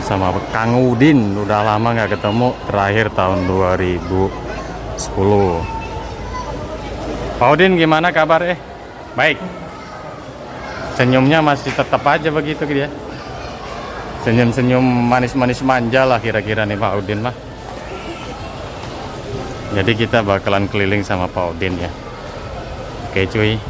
sama Kang Udin. Udah lama nggak ketemu, terakhir tahun 2010. Pak Udin, gimana kabar? Baik. Senyumnya masih tetap aja begitu dia. Senyum-senyum manis-manis manja lah kira-kira nih Pak Udin mah. Jadi kita bakalan keliling sama Pak Udin ya. Oke cuy.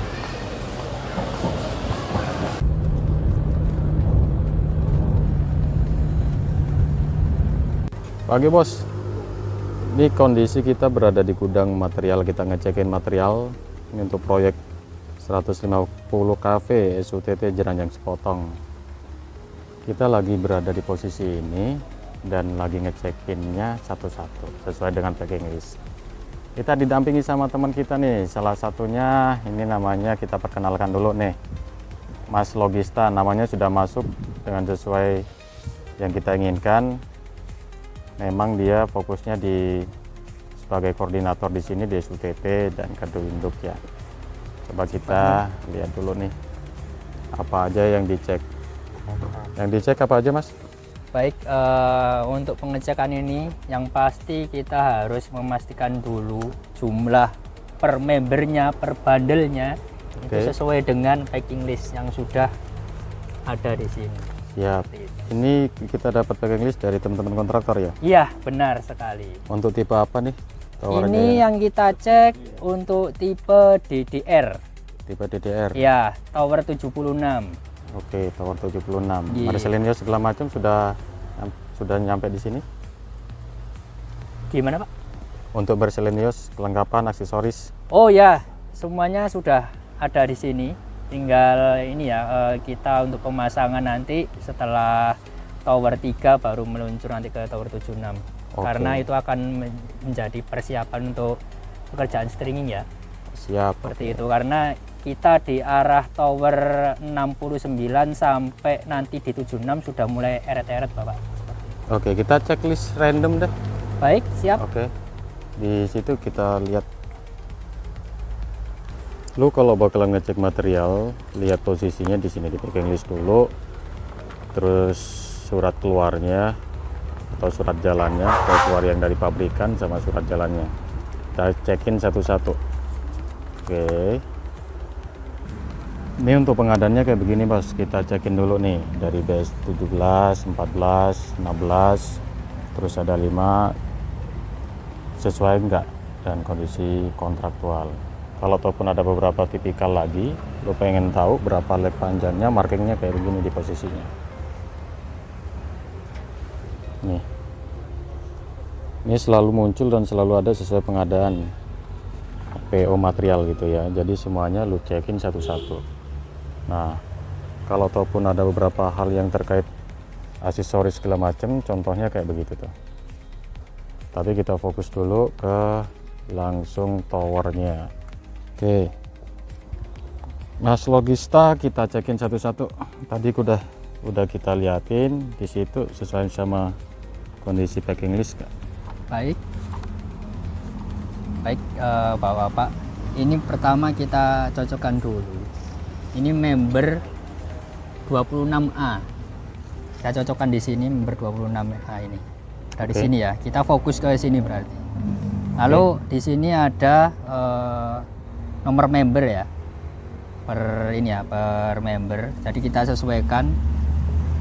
Pagi bos, ini kondisi kita berada di gudang material, kita ngecekin material ini untuk proyek 150 cafe SUTT Jeranjang Sepotong. Kita lagi berada di posisi ini dan lagi ngecekinnya satu-satu sesuai dengan packing list. Kita didampingi sama teman kita nih, salah satunya ini namanya, kita perkenalkan dulu nih, Mas Logista. Namanya sudah masuk dengan sesuai yang kita inginkan. Memang dia fokusnya sebagai koordinator di sini di SUTT dan Kado Induk ya. Coba kita lihat dulu nih apa aja yang dicek. Yang dicek apa aja Mas? Baik, untuk pengecekan ini yang pasti kita harus memastikan dulu jumlah per membernya, per bandelnya itu sesuai dengan packing list yang sudah ada di sini. Siap. Ini kita dapat packing list dari teman-teman kontraktor ya? Iya, benar sekali. Untuk tipe apa nih? Ini yang kita cek untuk tipe DDR. Tipe DDR? Ya, tower 76. Oke, tower 76. Marcelinius segala macam sudah nyampe di sini? Gimana Pak? Untuk Marcelinius, kelengkapan, aksesoris? Oh ya, semuanya sudah ada di sini. Tinggal ini ya, kita untuk pemasangan nanti setelah tower 3 baru meluncur nanti ke tower 76. Karena itu akan menjadi persiapan untuk pekerjaan stringing ya. Siap. Seperti itu, karena kita di arah tower 69 sampai nanti di 76 sudah mulai eret-eret Bapak. Oke, kita checklist random deh. Baik, siap. Oke. Di situ kita lihat. Lu kalau bakalan ngecek material, lihat posisinya di sini di packing list dulu, terus surat keluarnya atau surat jalannya, surat keluar yang dari pabrikan sama surat jalannya. Kita cekin satu-satu. Oke. Ini untuk pengadaannya kayak begini bos, kita cekin dulu nih dari base 17, 14, 16, terus ada 5, sesuai enggak dan kondisi kontraktual. Kalau ataupun ada beberapa tipikal lagi, lo pengen tahu berapa lap panjangnya, markingnya kayak begini di posisinya. Nih, ini selalu muncul dan selalu ada sesuai pengadaan PO material gitu ya. Jadi semuanya lo cekin satu-satu. Nah, kalau ataupun ada beberapa hal yang terkait aksesoris segala macam, contohnya kayak begitu tuh. Tapi kita fokus dulu ke langsung towernya. Oke, Mas Logista kita cekin satu-satu. Tadi udah kita liatin di situ sesuai sama kondisi packing list Kak. Baik, Bapak. Ini pertama kita cocokkan dulu. Ini member 26A. Saya cocokkan di sini member 26A ini. Dari sini ya, kita fokus ke sini berarti. Lalu di sini ada nomor member ya, per member. Jadi kita sesuaikan.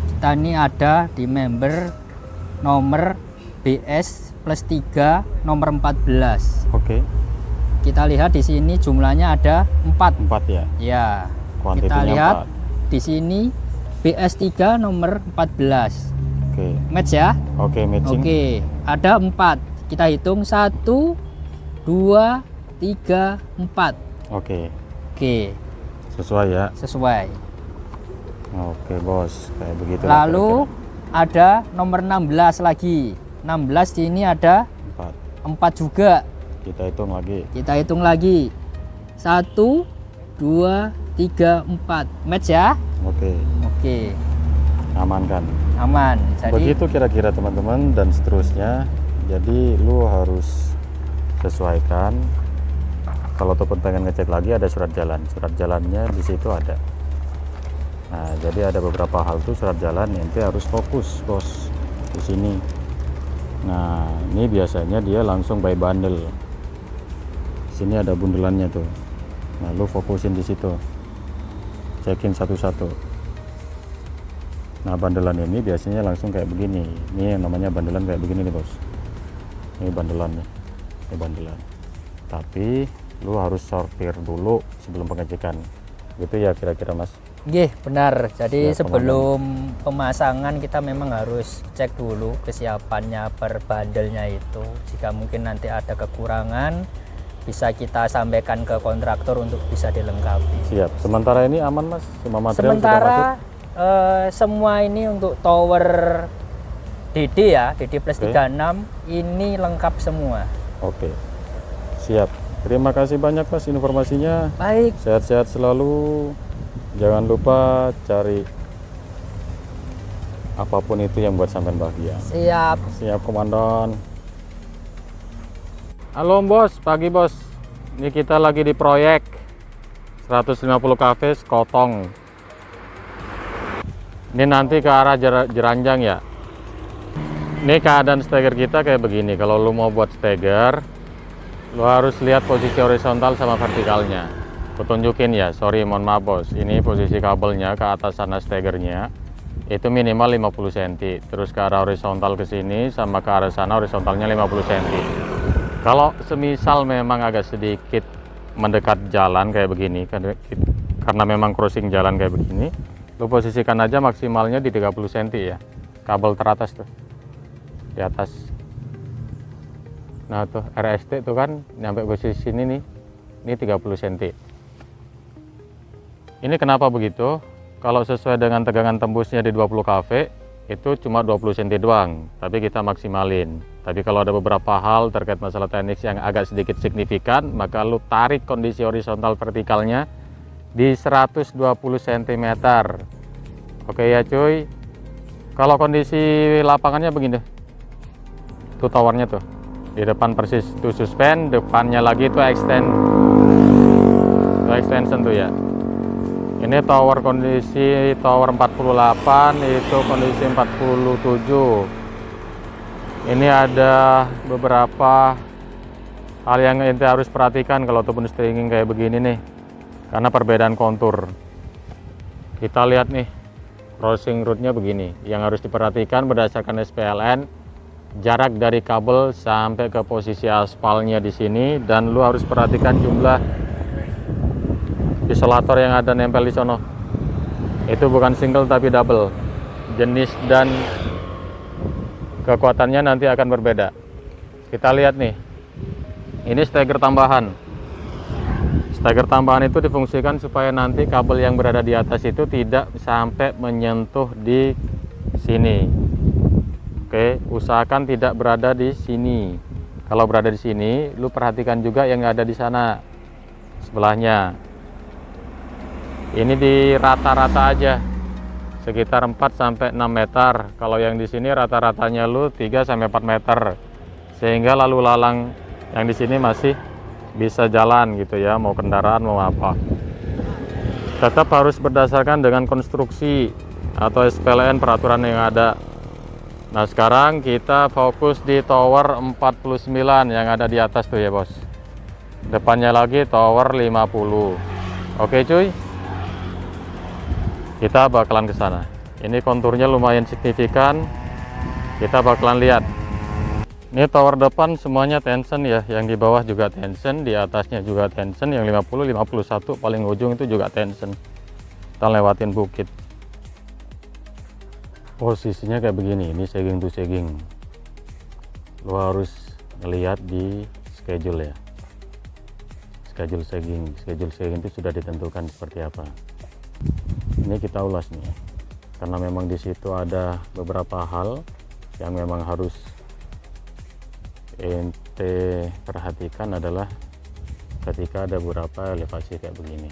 Kita ini ada di member nomor BS plus 3 nomor 14. Oke. Kita lihat di sini jumlahnya ada 4 ya. Ya. Kita lihat 4. Di sini BS 3 nomor 14. Oke. Match ya? Oke, matching. Oke, ada 4. Kita hitung 1 2 3 4. Oke. Sesuai ya? Sesuai. Oke bos, kayak begitu. Lalu ada nomor 16 lagi. 16 di ini ada 4 juga. Kita hitung lagi. 1 2 3 4. Match ya? Oke. Aman kan? Aman. Jadi begitu kira-kira teman-teman dan seterusnya. Jadi lu harus sesuaikan. Kalau ataupun pengen ngecek lagi ada surat jalannya di situ ada. Nah, jadi ada beberapa hal tuh surat jalan nanti harus fokus bos. di sini. Nah, ini biasanya dia langsung by bundle. Sini ada bundelannya tuh. Nah, lu fokusin di situ, cekin satu-satu. Nah, bandelan ini biasanya langsung kayak begini. Ini yang namanya bandelan kayak begini nih bos. Ini bandelan nih, ini bandelan. Tapi lu harus sortir dulu sebelum pengecekan. Gitu ya kira-kira mas? Nggih, benar. Jadi Ya, sebelum pemasangan kita memang harus cek dulu kesiapannya per bandelnya itu. Jika mungkin nanti ada kekurangan, bisa kita sampaikan ke kontraktor untuk bisa dilengkapi. Siap. Sementara ini aman mas? Semua material sudah masuk? Sementara semua ini untuk tower DD ya, DD plus Oke. 36 ini lengkap semua. Oke. Siap. Terima kasih banyak mas informasinya. Baik, Sehat-sehat selalu. Jangan lupa cari apapun itu yang buat sampean bahagia. siap. Siap komandan. Halo bos, pagi bos. Ini kita lagi di proyek 150 kv Sekotong. Ini nanti ke arah Jeranjang ya. Ini keadaan steger kita kayak begini. Kalau lu mau buat steger, lu harus lihat posisi horizontal sama vertikalnya. Kutunjukin ya, sorry mohon maaf bos. Ini posisi kabelnya ke atas sana stegernya itu minimal 50 cm. Terus ke arah horizontal ke sini sama ke arah sana horizontalnya 50 cm. Kalau semisal memang agak sedikit mendekat jalan kayak begini, karena memang crossing jalan kayak begini, lu posisikan aja maksimalnya di 30 cm ya. Kabel teratas tuh di atas. Nah tuh RST tuh kan nyampe posisi sini nih, ini 30 cm. Ini kenapa begitu? Kalau sesuai dengan tegangan tembusnya di 20 kV itu cuma 20 cm doang, tapi kita maksimalin. Tapi kalau ada beberapa hal terkait masalah teknis yang agak sedikit signifikan, maka lu tarik kondisi horizontal vertikalnya di 120 cm. Oke ya cuy. Kalau kondisi lapangannya begini, tuh towernya tuh di depan persis tuh suspend, depannya lagi tuh extension tuh ya. Ini tower kondisi tower 48, itu kondisi 47. Ini ada beberapa hal yang ente harus perhatikan kalau ataupun stringing kayak begini nih, karena perbedaan kontur. Kita lihat nih, crossing route-nya begini. Yang harus diperhatikan berdasarkan SPLN, jarak dari kabel sampai ke posisi aspalnya di sini, dan lu harus perhatikan jumlah isolator yang ada nempel di sono. Itu bukan single tapi double. Jenis dan kekuatannya nanti akan berbeda. Kita lihat nih, ini steger tambahan. Steger tambahan itu difungsikan supaya nanti kabel yang berada di atas itu tidak sampai menyentuh di sini. Oke, usahakan tidak berada di sini. Kalau berada di sini, lu perhatikan juga yang ada di sana sebelahnya. Ini di rata-rata aja sekitar 4 sampai 6 meter. Kalau yang di sini rata-ratanya lu 3 sampai 4 meter. Sehingga lalu lalang yang di sini masih bisa jalan gitu ya, mau kendaraan mau apa. Tetap harus berdasarkan dengan konstruksi atau SPLN peraturan yang ada. Nah, sekarang kita fokus di tower 49 yang ada di atas tuh ya, bos. Depannya lagi tower 50. Oke, cuy. Kita bakalan ke sana. Ini konturnya lumayan signifikan. Kita bakalan lihat. Ini tower depan semuanya tension ya, yang di bawah juga tension, di atasnya juga tension, yang 50, 51 paling ujung itu juga tension. Kita lewatin bukit. Posisinya kayak begini, ini sagging to sagging. Lo harus ngelihat di schedule ya. Schedule sagging itu sudah ditentukan seperti apa. Ini kita ulas nih, karena memang di situ ada beberapa hal yang memang harus ente perhatikan adalah ketika ada beberapa elevasi kayak begini.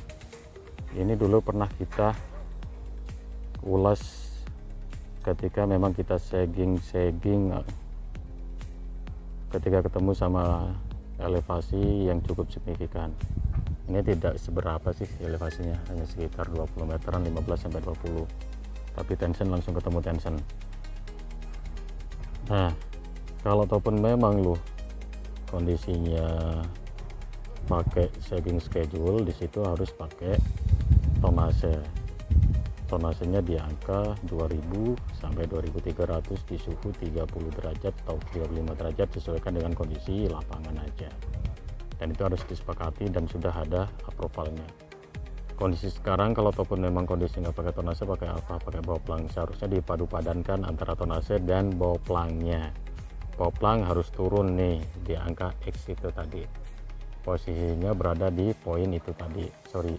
Ini dulu pernah kita ulas ketika memang kita sagging ketika ketemu sama elevasi yang cukup signifikan. Ini tidak seberapa sih elevasinya, hanya sekitar 20 meteran, 15 sampai 20, tapi tension langsung ketemu tension. Nah, kalau ataupun memang lu kondisinya pakai sagging schedule, di situ harus pakai tonase. Tonasenya di angka 2000 sampai 2300 di suhu 30 derajat atau 35 derajat, sesuaikan dengan kondisi lapangan aja. Dan itu harus disepakati dan sudah ada approvalnya. Kondisi sekarang kalau ataupun memang kondisi nggak pakai tonase, pakai apa? Pakai bawplang. Seharusnya dipadu padankan antara tonase dan bawplangnya. Bawplang harus turun nih di angka X itu tadi. Posisinya berada di poin itu tadi. Sorry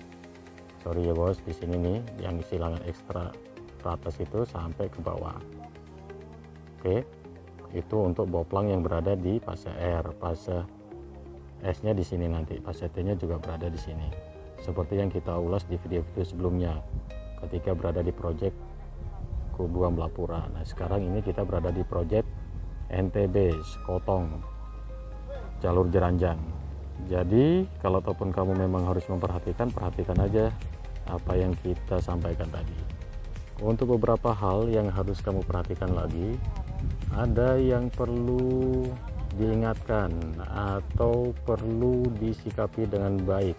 ya bos, di sini nih yang silangan ekstra ke atas itu sampai ke bawah. Oke, itu untuk bawplang yang berada di fase R. Fase S nya di sini, nanti fase T nya juga berada di sini, seperti yang kita ulas di video-video sebelumnya ketika berada di project Q2 Melapura. Nah sekarang ini kita berada di project NTB Sekotong jalur Jeranjang. Jadi kalau ataupun kamu memang harus perhatikan aja apa yang kita sampaikan tadi. Untuk beberapa hal yang harus kamu perhatikan lagi, ada yang perlu diingatkan atau perlu disikapi dengan baik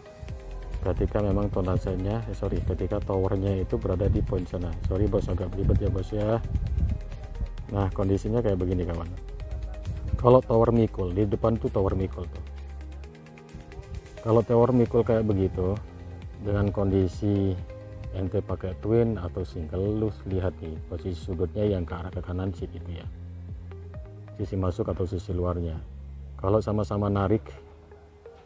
ketika memang tonasenya ketika towernya itu berada di poin sana. Sorry bos, agak ribet ya bos ya. Nah kondisinya kayak begini kawan. Kalau tower mikul di depan tuh tower mikul tuh, kalau tower mikul kayak begitu dengan kondisi ente pakai twin atau single, lu lihat nih posisi sudutnya yang ke arah ke kanan sih itu ya, sisi masuk atau sisi luarnya. Kalau sama-sama narik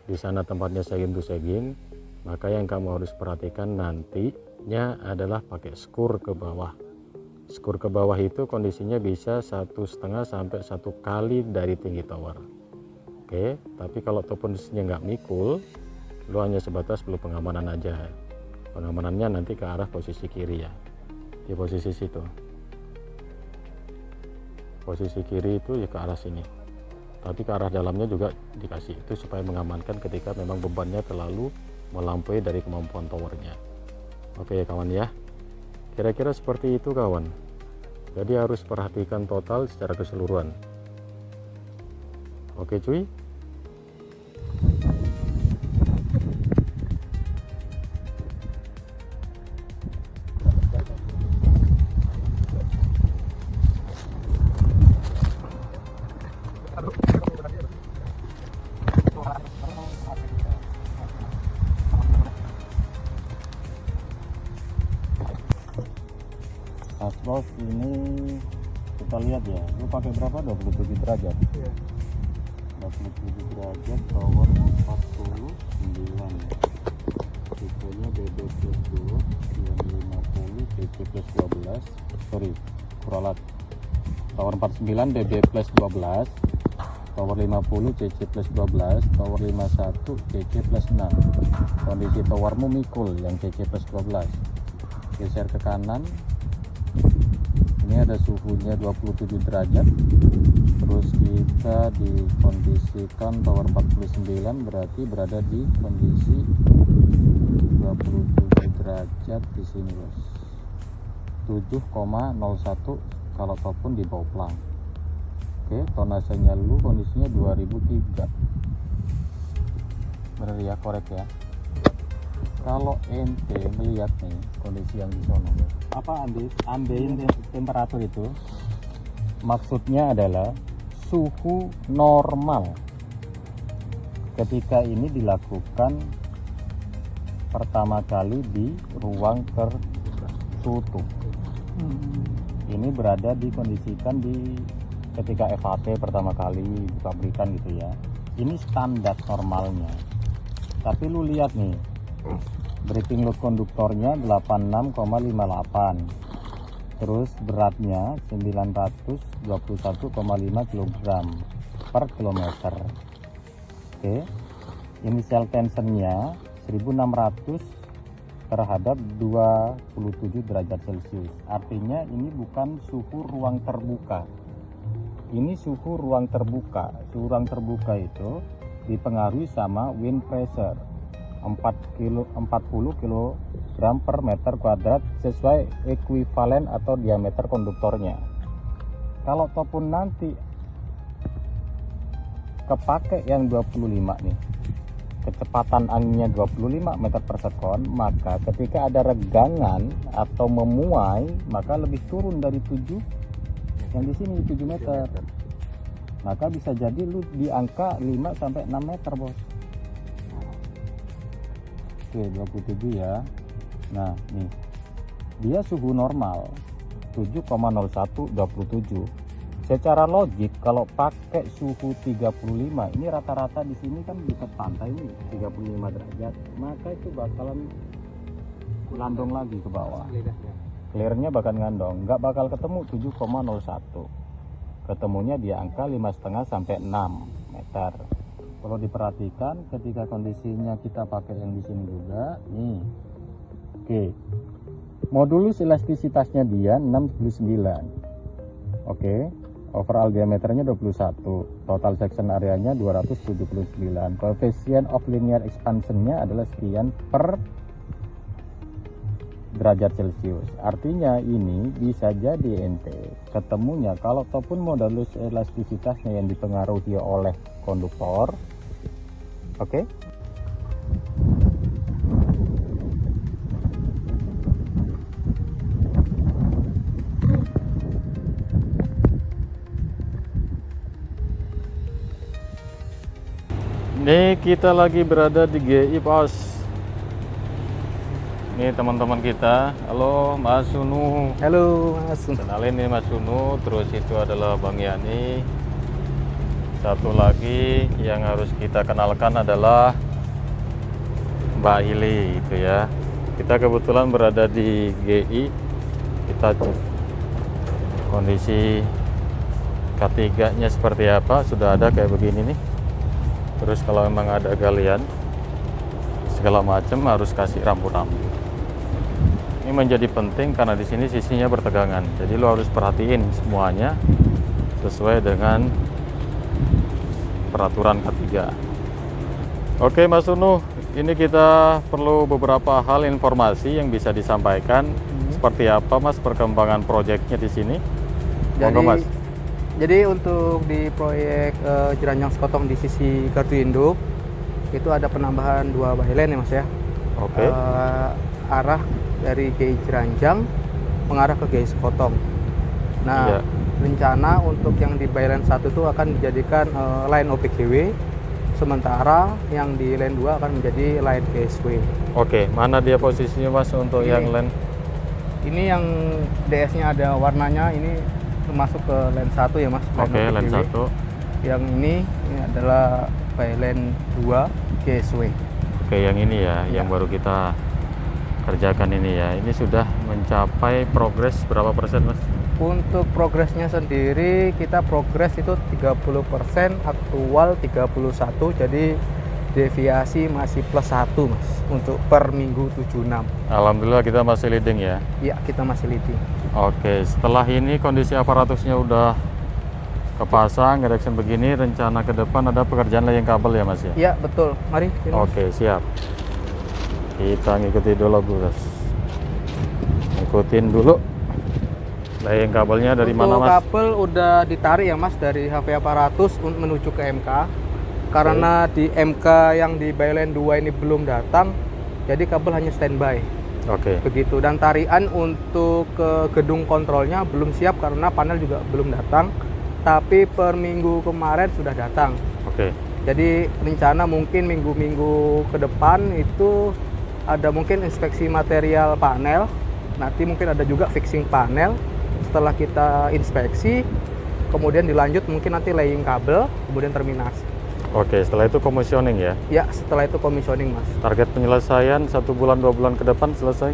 di sana tempatnya sagging to sagging, maka yang kamu harus perhatikan nantinya adalah pakai skur ke bawah. Skur ke bawah itu kondisinya bisa 1,5 sampai 1 kali dari tinggi tower. Oke, tapi kalau kondisinya nggak mikul, lu hanya sebatas perlu pengamanan aja. Pengamanannya nanti ke arah posisi kiri ya, di posisi situ. Posisi kiri itu ya ke arah sini, tapi ke arah dalamnya juga dikasih itu supaya mengamankan ketika memang bebannya terlalu melampaui dari kemampuan towernya. Oke ya kawan ya, kira-kira seperti itu kawan. Jadi harus perhatikan total secara keseluruhan. Oke cuy. Bos, ini kita lihat ya, lu pakai berapa? 27 derajat. 27 derajat tower 49, tipenya BB plus 2 yang 50 CC plus 12, sorry kuralat, tower 49 BB plus 12, tower 50 CC plus 12, tower 51 CC plus 6. Kondisi towermu mikul yang CC plus 12, geser ke kanan. Ini ada suhunya 27 derajat, terus kita dikondisikan tower 49 berarti berada di kondisi 27 derajat di sini bos, 7,01 kalau ataupun di bawplang. Oke, tonasenya lu kondisinya 2003, bener ya, korek ya. Kalau ente melihat nih kondisi yang di sono, apa ambil temperatur itu maksudnya adalah suhu normal ketika ini dilakukan pertama kali di ruang tertutup. Ini berada dikondisikan di ketika FAT pertama kali dipabrikan gitu ya. Ini standar normalnya. Tapi lu lihat nih, breaking load konduktornya 86,58, terus beratnya 921,5 kg per kilometer. Oke, initial tensionnya 1600 terhadap 27 derajat Celcius. Artinya ini bukan suhu ruang terbuka, ini suhu ruang terbuka. Suhu ruang terbuka itu dipengaruhi sama wind pressure 40 kg per meter kuadrat sesuai ekuivalen atau diameter konduktornya. Kalau ataupun nanti kepake yang 25 nih, kecepatan anginnya 25 meter per sekon, maka ketika ada regangan atau memuai, maka lebih turun dari 7 yang di sini 7 meter. Maka bisa jadi lu di angka 5 sampai 6 meter, Bos. Oke, 27 ya. Nah, nih. Dia suhu normal 7,0127. Secara logik kalau pakai suhu 35, ini rata-rata di sini kan dekat pantai ini 35 derajat, maka itu bakalan landong lagi ke bawah. Clearnya bakal ngandong, nggak bakal ketemu 7,01. Ketemunya di angka 5,5 sampai 6 meter. Kalau diperhatikan ketika kondisinya kita pakai yang di sini juga, nih. Oke. Modulus elastisitasnya dia 69. Oke. Overall diameternya 21. Total section areanya 279. Coefficient of linear expansionnya adalah sekian per derajat Celcius. Artinya ini bisa jadi ente ketemunya kalau ataupun modulus elastisitasnya yang dipengaruhi oleh konduktor. Oke. Ini kita lagi berada di GI Pos. Ini teman-teman kita. Halo Mas Sunu. Halo Mas. Kenalin nih Mas Sunu. Terus itu adalah Bang Yani. Satu lagi yang harus kita kenalkan adalah Mbak Ili itu ya. Kita kebetulan berada di GI. Kita cek kondisi K3-nya seperti apa. Sudah ada kayak begini nih. Terus kalau memang ada galian segala macam harus kasih rambu-rambu. Ini menjadi penting karena di sini sisinya bertegangan. Jadi lo harus perhatiin semuanya sesuai dengan peraturan K3. Oke Mas Sunu, ini kita perlu beberapa hal informasi yang bisa disampaikan. Seperti apa Mas perkembangan proyeknya di sini? Monggo Mas. Jadi untuk di proyek Jeranjang Sekotong di sisi gardu induk itu ada penambahan 2 byline ya Mas ya. Oke. Arah dari GI Jeranjang mengarah ke GI Sekotong. Nah, Iya. rencana untuk yang di byline 1 itu akan dijadikan line OPGW, sementara yang di line 2 akan menjadi line GSW. Oke, mana dia posisinya Mas untuk Ini. yang line? Ini yang DS-nya ada warnanya, ini masuk ke line 1 ya Mas. Oke, line OPGW. 1. Yang ini adalah byline 2 GSW. Oke, yang ini ya, yang baru kita kerjakan ini ya. Ini sudah mencapai progres berapa persen Mas? Untuk progresnya sendiri kita progres itu 30%, aktual 31, jadi deviasi masih plus 1 Mas untuk per minggu 76. Alhamdulillah kita masih leading ya. Ya, kita masih leading. Oke, setelah ini kondisi aparatusnya udah kepasang, erection begini, rencana ke depan ada pekerjaan layang kabel ya Mas ya? Ya, betul. Mari. Sini, Mas. Oke, siap. Kita ngikuti dulu Bos. Ngikutin dulu. Layang kabelnya dari mana Untuk Mas? kabel udah ditarik ya Mas dari HV aparatus menuju ke MK. Karena di MK yang di byline 2 ini belum datang, jadi kabel hanya standby. Oke. Begitu. Dan tarian untuk ke gedung kontrolnya belum siap karena panel juga belum datang. Tapi per minggu kemarin sudah datang. Oke. Jadi rencana mungkin minggu-minggu ke depan itu ada mungkin inspeksi material panel. Nanti mungkin ada juga fixing panel. Setelah kita inspeksi, kemudian dilanjut mungkin nanti laying kabel, kemudian terminasi. Oke, setelah itu commissioning ya. Ya, setelah itu commissioning Mas. Target penyelesaian 1 bulan 2 bulan ke depan selesai.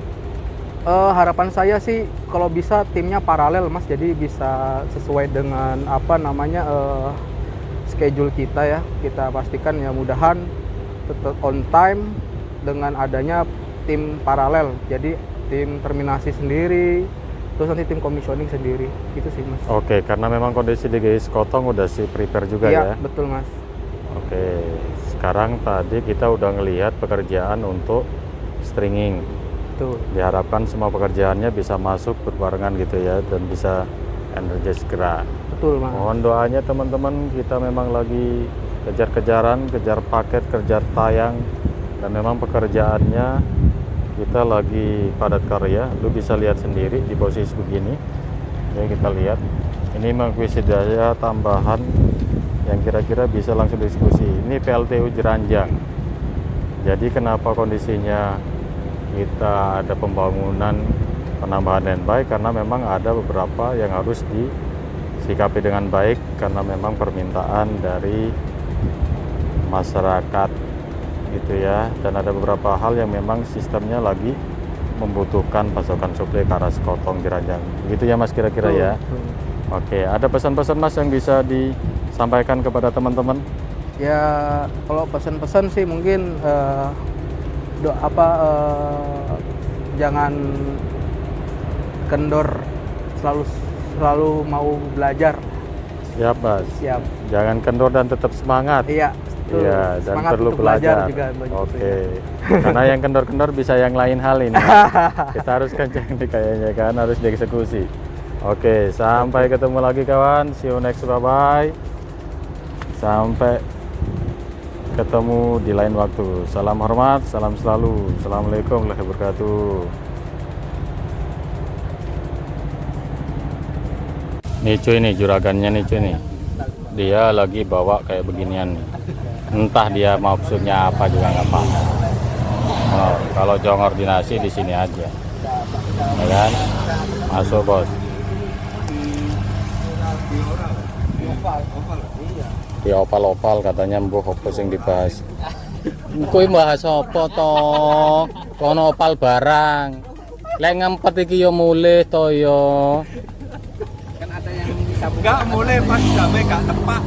Harapan saya sih kalau bisa timnya paralel Mas, jadi bisa sesuai dengan apa namanya schedule kita ya. Kita pastikan ya mudahan tetap on time dengan adanya tim paralel. Jadi tim terminasi sendiri, terus nanti tim commissioning sendiri. Itu sih Mas. Oke, karena memang kondisi di GI Sekotong udah si prepare juga ya. Iya, betul Mas. Oke, sekarang tadi kita udah ngelihat pekerjaan untuk stringing. Betul. Diharapkan semua pekerjaannya bisa masuk berbarengan gitu ya, dan bisa energi segera. Betul Mas. Mohon doanya teman-teman, kita memang lagi kejar-kejaran, kejar paket, kejar tayang, dan memang pekerjaannya kita lagi padat karya. Lu bisa lihat sendiri di posisi begini. Ya, kita lihat ini mengakuisisi tambahan yang kira-kira bisa langsung diskusi. Ini PLTU Jeranjang. Jadi kenapa kondisinya kita ada pembangunan penambahan landby, karena memang ada beberapa yang harus disikapi dengan baik karena memang permintaan dari masyarakat gitu ya, dan ada beberapa hal yang memang sistemnya lagi membutuhkan pasokan suplai ke arah Sekotong Jeranjang. Begitu ya Mas kira-kira ya. Betul. Oke, ada pesan-pesan Mas yang bisa disampaikan kepada teman-teman? Ya kalau pesan-pesan sih mungkin jangan kendor, selalu mau belajar. Siap Mas. Siap. Jangan kendor dan tetap semangat. Iya. betul. Iya, dan Semangat perlu untuk belajar. juga. begitu Oke. ya. Karena yang kendor-kendor bisa yang lain hal ini. Kita harus kencang nih kayaknya kan, harus dieksekusi. Oke, sampai ketemu lagi kawan. See you next, bye-bye. Sampai ketemu di lain waktu. Salam hormat, salam selalu. Assalamualaikum warahmatullahi wabarakatuh. Nih cuy nih, juragannya nih cuy nih. Dia lagi bawa kayak beginian nih. Entah dia maksudnya apa juga nggak paham. Oh, kalau jongor dinasi di sini aja, ya kan? Masuk bos. Di opal-opal katanya mbuh apa sing dibahas. Kuwi bahas apa to? Kono opal barang. Lek ngempet iki yo mulih to yo. Kan ada yang bisa enggak mulai pas sampai gak tepat.